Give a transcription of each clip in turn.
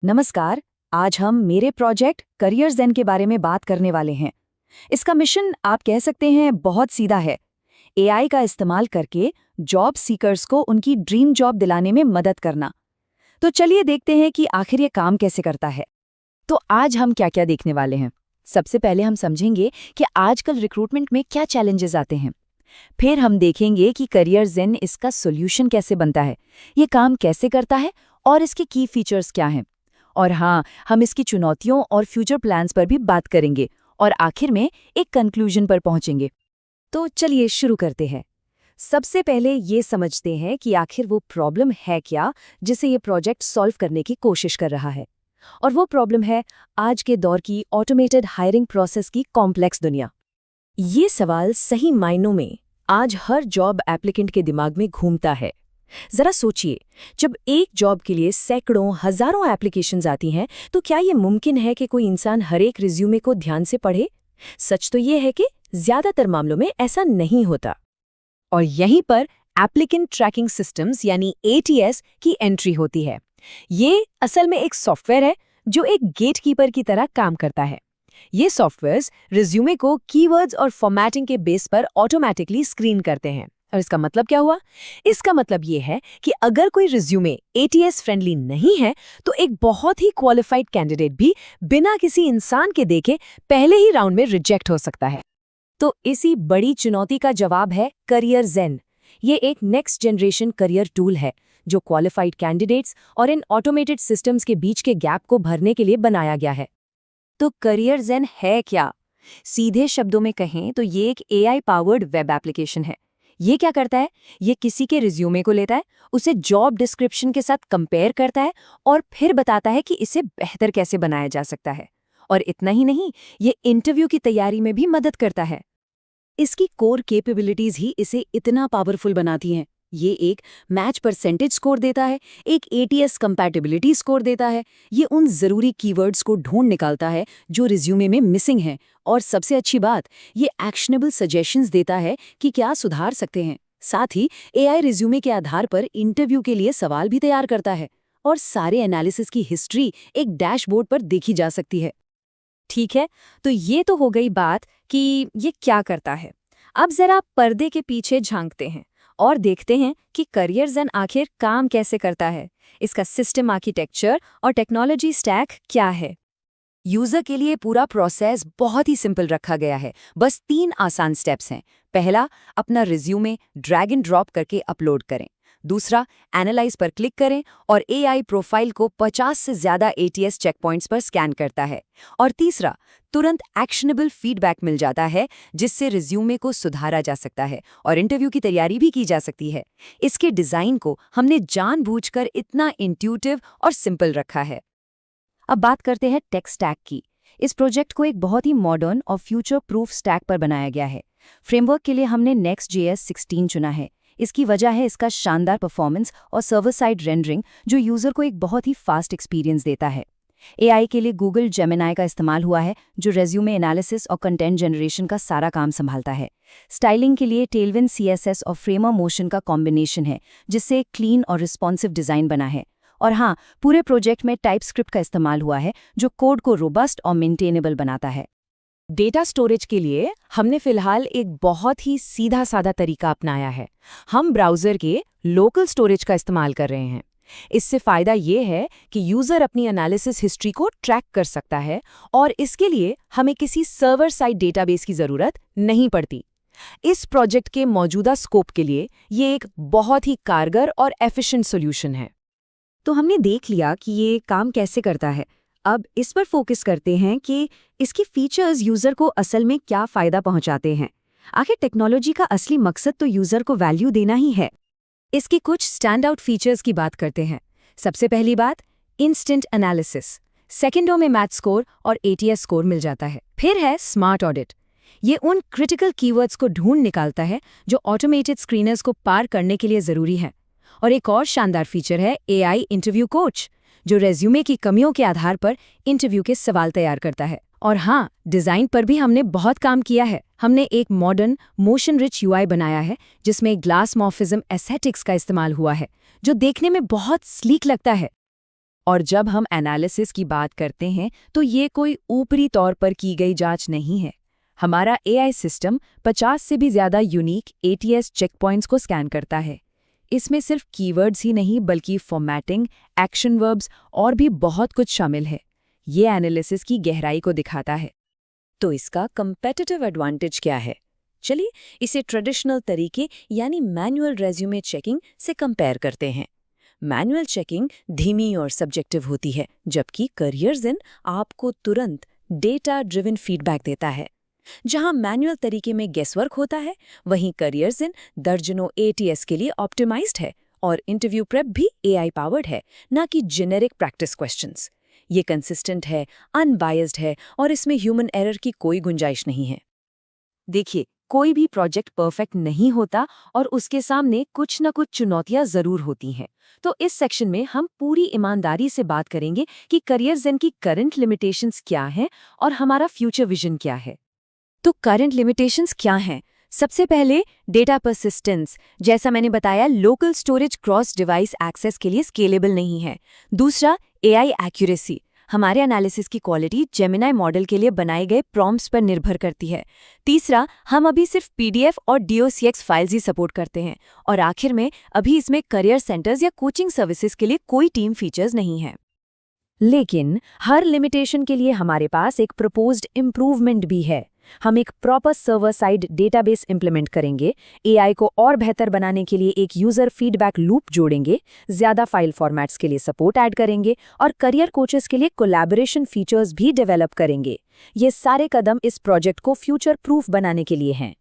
नमस्कार। आज हम मेरे प्रोजेक्ट करियर ज़ेन के बारे में बात करने वाले हैं। इसका मिशन आप कह सकते हैं बहुत सीधा है। एआई का इस्तेमाल करके जॉब सीकर्स को उनकी ड्रीम जॉब दिलाने में मदद करना। तो चलिए देखते हैं कि आखिर ये काम कैसे करता है। तो आज हम क्या-क्या देखने वाले हैं। सबसे पहले हम समझेंगे कि आजकल रिक्रूटमेंट में क्या चैलेंजेस आते हैं। फिर हम देखेंगे कि करियर ज़ेन इसका सॉल्यूशन कैसे बनता है, ये काम कैसे करता है और इसके की फीचर्स क्या हैं। और हाँ, हम इसकी चुनौतियों और फ्यूचर प्लान्स पर भी बात करेंगे और आखिर में एक कंक्लूजन पर पहुंचेंगे। तो चलिए शुरू करते हैं। सबसे पहले ये समझते हैं कि आखिर वो प्रॉब्लम है क्या जिसे ये प्रोजेक्ट सॉल्व करने की कोशिश कर रहा है। और वो प्रॉब्लम है आज के दौर की ऑटोमेटेड हायरिंग प्रोसेस की कॉम्प्लेक्स दुनिया। ये सवाल सही मायनों में आज हर जॉब एप्लीकेंट के दिमाग में घूमता है। जरा सोचिए, जब एक जॉब के लिए सैकड़ों हजारों एप्लीकेशंस आती हैं, तो क्या ये मुमकिन है कि कोई इंसान हर एक रिज्यूमे को ध्यान से पढ़े? सच तो ये है कि ज्यादातर मामलों में ऐसा नहीं होता। और यहीं पर एप्लीकेंट ट्रैकिंग सिस्टम्स यानी एटीएस की एंट्री होती है। ये असल में एक सॉफ्टवेयर है जो एक गेटकीपर की तरह काम करता है। ये सॉफ्टवेयर्स रिज्यूमे को कीवर्ड्स और फॉर्मेटिंग के बेस पर ऑटोमेटिकली स्क्रीन करते हैं। और इसका मतलब क्या हुआ? इसका मतलब ये है कि अगर कोई रिज्यूमे एटीएस फ्रेंडली नहीं है, तो एक बहुत ही क्वालिफाइड कैंडिडेट भी बिना किसी इंसान के देखे पहले ही राउंड में रिजेक्ट हो सकता है। तो इसी बड़ी चुनौती का जवाब है करियर ज़ेन। ये एक नेक्स्ट जनरेशन करियर टूल है जो क्वालिफाइड कैंडिडेट्स और इन ऑटोमेटेड सिस्टम्स के बीच के गैप को भरने के लिए बनाया गया है। तो करियर ज़ेन है क्या? सीधे शब्दों में कहें तो ये एक एआई पावर्ड वेब एप्लीकेशन है। ये क्या करता है? ये किसी के रिज्यूमे को लेता है, उसे जॉब डिस्क्रिप्शन के साथ कंपेयर करता है और फिर बताता है कि इसे बेहतर कैसे बनाया जा सकता है। और इतना ही नहीं, ये इंटरव्यू की तैयारी में भी मदद करता है। इसकी कोर कैपेबिलिटीज ही इसे इतना पावरफुल बनाती हैं। ये एक मैच परसेंटेज स्कोर देता है, एक एटीएस कंपैटिबिलिटी स्कोर देता है। ये उन ज़रूरी कीवर्ड्स को ढूंढ निकालता है जो रिज्यूमे में मिसिंग हैं। और सबसे अच्छी बात, ये एक्शनेबल सजेशंस देता है कि क्या सुधार सकते हैं। साथ ही एआई रिज्यूमे के आधार पर इंटरव्यू के लिए सवाल भी तैयार करता है। और सारे एनालिसिस की हिस्ट्री एक डैशबोर्ड पर देखी जा सकती है। ठीक है, तो ये तो हो गई बात कि ये क्या करता है। अब जरा पर्दे के पीछे झांकते हैं और देखते हैं कि करियर ज़ेन आखिर काम कैसे करता है। इसका सिस्टम आर्किटेक्चर और टेक्नोलॉजी स्टैक क्या है। यूजर के लिए पूरा प्रोसेस बहुत ही सिंपल रखा गया है। बस 3 आसान स्टेप्स हैं। पहला, अपना रिज्यूमे ड्रैग एंड ड्रॉप करके अपलोड करें। दूसरा, एनालाइज पर क्लिक करें और एआई प्रोफाइल को 50 से ज़्यादा एटीएस चेक पॉइंट्स पर स्कैन करता है। और तीसरा, तुरंत एक्शनेबल फीडबैक मिल जाता है जिससे रिज्यूमे को सुधारा जा सकता है और इंटरव्यू की तैयारी भी की जा सकती है। इसके डिज़ाइन को हमने जानबूझकर इतना इंट्यूटिव और सिंपल रखा है। अब बात करते हैं टेक स्टैक की। इस प्रोजेक्ट को एक बहुत ही मॉडर्न और फ्यूचर प्रूफ स्टैक पर बनाया गया है। फ्रेमवर्क के लिए हमने Next.js 16 चुना है। इसकी वजह है इसका शानदार परफॉर्मेंस और सर्वर साइड रेंडरिंग जो यूजर को एक बहुत ही फास्ट एक्सपीरियंस देता है। एआई के लिए गूगल जेमिनाई का इस्तेमाल हुआ है जो रेज्यूमे एनालिसिस और कंटेंट जनरेशन का सारा काम संभालता है। स्टाइलिंग के लिए टेलविंड सीएसएस और फ्रेमर मोशन का कॉम्बिनेशन है जिससे एक क्लीन और रिस्पॉन्सिव डिज़ाइन बना है। और हाँ, पूरे प्रोजेक्ट में टाइपस्क्रिप्ट का इस्तेमाल हुआ है जो कोड को रोबस्ट और मेंटेनेबल बनाता है। डेटा स्टोरेज के लिए हमने फिलहाल एक बहुत ही सीधा साधा तरीका अपनाया है। हम ब्राउज़र के लोकल स्टोरेज का इस्तेमाल कर रहे हैं। इससे फ़ायदा ये है कि यूज़र अपनी एनालिसिस हिस्ट्री को ट्रैक कर सकता है और इसके लिए हमें किसी सर्वर साइड डेटाबेस की ज़रूरत नहीं पड़ती। इस प्रोजेक्ट के मौजूदा स्कोप के लिए ये एक बहुत ही कारगर और एफिशिएंट सॉल्यूशन है। तो हमने देख लिया कि ये काम कैसे करता है। अब इस पर फोकस करते हैं कि इसकी फीचर्स यूज़र को असल में क्या फ़ायदा पहुंचाते हैं। आखिर टेक्नोलॉजी का असली मकसद तो यूज़र को वैल्यू देना ही है। इसके कुछ स्टैंड आउट फीचर्स की बात करते हैं। सबसे पहली बात, इंस्टेंट एनालिसिस। सेकेंडों में मैच स्कोर और एटीएस स्कोर मिल जाता है। फिर है स्मार्ट ऑडिट। ये उन क्रिटिकल कीवर्ड्स को ढूंढ निकालता है जो ऑटोमेटेड स्क्रीनर्स को पार करने के लिए ज़रूरी है। और एक और शानदार फीचर है एआई इंटरव्यू कोच जो रेज्यूमे की कमियों के आधार पर इंटरव्यू के सवाल तैयार करता है। और हाँ, डिज़ाइन पर भी हमने बहुत काम किया है। हमने एक मॉडर्न मोशन रिच यूआई बनाया है जिसमें ग्लास मॉर्फिज्म एस्थेटिक्स का इस्तेमाल हुआ है जो देखने में बहुत स्लीक लगता है। और जब हम एनालिसिस की बात करते हैं तो ये कोई ऊपरी तौर पर की गई जांच नहीं है। हमारा एआई सिस्टम 50 से भी ज़्यादा यूनिक एटीएस चेकपॉइंट्स को स्कैन करता है। इसमें सिर्फ कीवर्ड्स ही नहीं बल्कि फॉर्मेटिंग, एक्शन वर्ब्स और भी बहुत कुछ शामिल है। ये एनालिसिस की गहराई को दिखाता है। तो इसका कंपेटिटिव एडवांटेज क्या है? चलिए इसे ट्रेडिशनल तरीके यानी मैनुअल रेज्यूमे चेकिंग से कंपेयर करते हैं। मैनुअल चेकिंग धीमी और सब्जेक्टिव होती है, जबकि करियर्स आपको तुरंत डेटा ड्रिवन फीडबैक देता है। जहां मैनुअल तरीके में गेसवर्क होता है, वहीं करियर्स दर्जनों एटीएस के लिए ऑप्टिमाइज्ड है और इंटरव्यू प्रेप भी एआई पावर्ड है, ना कि जेनेरिक प्रैक्टिस क्वेश्चंस। ये कंसिस्टेंट है, अनबायस्ड है और इसमें ह्यूमन एरर की कोई गुंजाइश नहीं है। देखिए, कोई भी प्रोजेक्ट परफेक्ट नहीं होता और उसके सामने कुछ न कुछ चुनौतियां जरूर होती हैं। तो इस सेक्शन में हम पूरी ईमानदारी से बात करेंगे कि करियर्स की करंट लिमिटेशंस क्या हैं और हमारा फ्यूचर विजन क्या है। तो करंट लिमिटेशंस क्या हैं? सबसे पहले डेटा परसिस्टेंस। जैसा मैंने बताया, local storage cross device access के लिए स्केलेबल नहीं है। दूसरा, एआई एक्यूरेसी। हमारे एनालिसिस की क्वालिटी जेमिनाई मॉडल के लिए बनाए गए प्रॉम्प्ट्स पर निर्भर करती है। तीसरा, हम अभी सिर्फ पीडीएफ और डीओसीएक्स फाइल्स ही सपोर्ट करते हैं। और आखिर में, अभी इसमें करियर सेंटर्स या कोचिंग सर्विसेज के लिए कोई टीम फीचर्स नहीं है। लेकिन हर लिमिटेशन के लिए हमारे पास एक प्रपोज्ड इम्प्रूवमेंट भी है। हम एक proper server side database implement करेंगे, एआई को और बेहतर बनाने के लिए एक यूजर फीडबैक लूप जोड़ेंगे, ज्यादा फाइल फॉर्मेट्स के लिए सपोर्ट ऐड करेंगे और करियर कोचेस के लिए कोलैबोरेशन फीचर्स भी डेवलप करेंगे। ये सारे कदम इस प्रोजेक्ट को फ्यूचर प्रूफ बनाने के लिए हैं।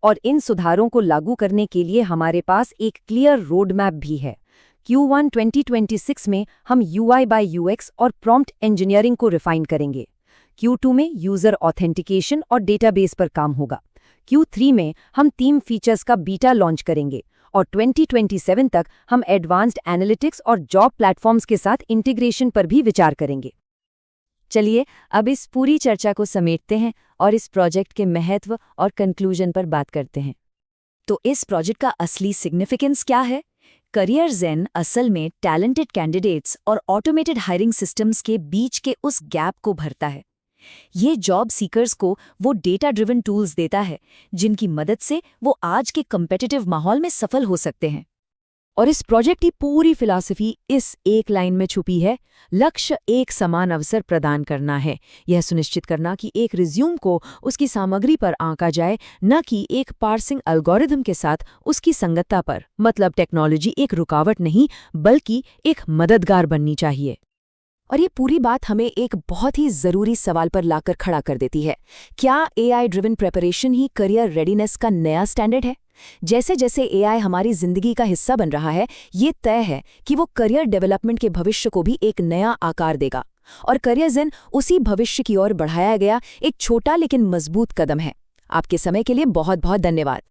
और इन सुधारों को लागू करने के लिए हमारे पास एक क्लियर रोड मैप भी है। Q1 2026 में हम UI by UX और प्रॉम्प्ट इंजीनियरिंग को रिफाइन करेंगे। Q2 में यूजर ऑथेंटिकेशन और डेटाबेस पर काम होगा। Q3 में हम थीम फीचर्स का बीटा लॉन्च करेंगे और 2027 तक हम एडवांस्ड एनालिटिक्स और जॉब प्लेटफॉर्म्स के साथ इंटीग्रेशन पर भी विचार करेंगे। चलिए अब इस पूरी चर्चा को समेटते हैं और इस प्रोजेक्ट के महत्व और कंक्लूजन पर बात करते हैं। तो इस प्रोजेक्ट का असली सिग्निफिकेंस क्या है? करियर ज़ेन असल में टैलेंटेड कैंडिडेट्स और ऑटोमेटेड हायरिंग सिस्टम्स के बीच के उस गैप को भरता है। ये जॉब सीकर्स को वो डेटा ड्रिवन टूल्स देता है जिनकी मदद से वो आज के कम्पिटिटिव माहौल में सफल हो सकते हैं। और इस प्रोजेक्ट की पूरी फिलॉसफी इस एक लाइन में छुपी है। लक्ष्य एक समान अवसर प्रदान करना है। यह सुनिश्चित करना कि एक रिज्यूम को उसकी सामग्री पर आंका जाए, न कि एक पार्सिंग एल्गोरिथम के साथ उसकी संगतता पर। मतलब टेक्नोलॉजी एक रुकावट नहीं बल्कि एक मददगार बननी चाहिए। और ये पूरी बात हमें एक बहुत ही ज़रूरी सवाल पर लाकर खड़ा कर देती है। क्या एआई ड्रिवन प्रिपरेशन ही करियर रेडीनेस का नया स्टैंडर्ड है? जैसे जैसे एआई हमारी जिंदगी का हिस्सा बन रहा है, ये तय है कि वो करियर डेवलपमेंट के भविष्य को भी एक नया आकार देगा। और करियर ज़ेन उसी भविष्य की ओर बढ़ाया गया एक छोटा लेकिन मजबूत कदम है। आपके समय के लिए बहुत बहुत धन्यवाद।